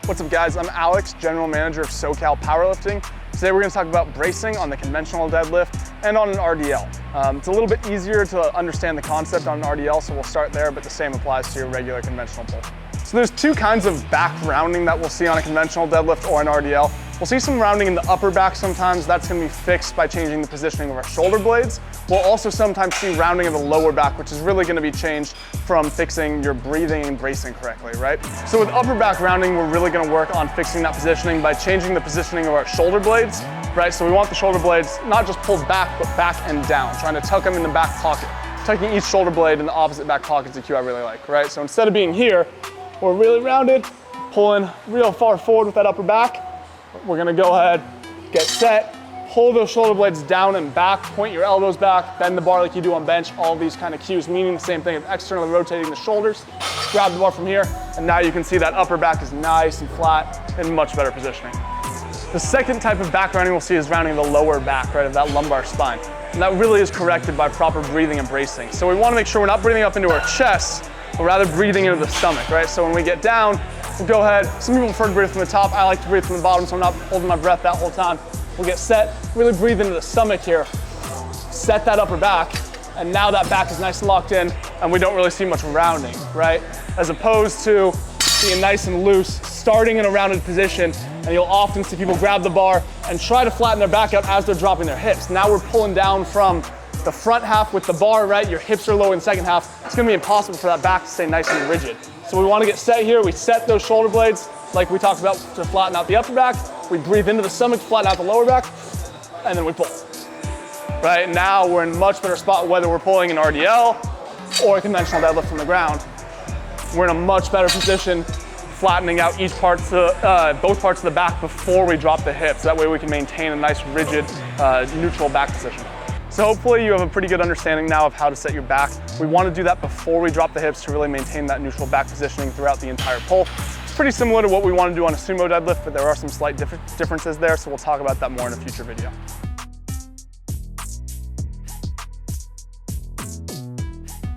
What's up guys, I'm Alex, General Manager of SoCal Powerlifting. Today we're going to talk about bracing on the conventional deadlift and on an RDL. It's a little bit easier to understand the concept on an RDL, so we'll start there, but the same applies to your regular conventional pull. So there's two kinds of back rounding that we'll see on a conventional deadlift or an RDL. We'll see some rounding in the upper back sometimes. That's going to be fixed by changing the positioning of our shoulder blades. We'll also sometimes see rounding of the lower back, which is really going to be changed from fixing your breathing and bracing correctly, right? So with upper back rounding, we're really going to work on fixing that positioning by changing the positioning of our shoulder blades, right? So we want the shoulder blades not just pulled back, but back and down, trying to tuck them in the back pocket. Tucking each shoulder blade in the opposite back pocket is a cue I really like, right? So instead of being here, we're really rounded, pulling real far forward with that upper back. We're gonna go ahead, get set, pull those shoulder blades down and back, point your elbows back, bend the bar like you do on bench, all these kind of cues, meaning the same thing of externally rotating the shoulders. Grab the bar from here, and now you can see that upper back is nice and flat and much better positioning. The second type of back rounding we'll see is rounding the lower back, right, of that lumbar spine. And that really is corrected by proper breathing and bracing. So we wanna make sure we're not breathing up into our chest, but rather breathing into the stomach, right? So when we get down, we'll go ahead. Some people prefer to breathe from the top. I like to breathe from the bottom, so I'm not holding my breath that whole time. We'll get set, really breathe into the stomach here. Set that upper back, and now that back is nice and locked in, and we don't really see much rounding, right? As opposed to being nice and loose, starting in a rounded position, and you'll often see people grab the bar and try to flatten their back out as they're dropping their hips. Now we're pulling down from the front half with the bar, right? Your hips are low in the second half. It's gonna be impossible for that back to stay nice and rigid. So we wanna get set here. We set those shoulder blades like we talked about to flatten out the upper back. We breathe into the stomach to flatten out the lower back, and then we pull. Right, now we're in a much better spot whether we're pulling an RDL or a conventional deadlift from the ground. We're in a much better position flattening out both parts of the back before we drop the hips. That way we can maintain a nice rigid neutral back position. So hopefully you have a pretty good understanding now of how to set your back. We want to do that before we drop the hips to really maintain that neutral back positioning throughout the entire pull. It's pretty similar to what we want to do on a sumo deadlift, but there are some slight differences there, so we'll talk about that more in a future video.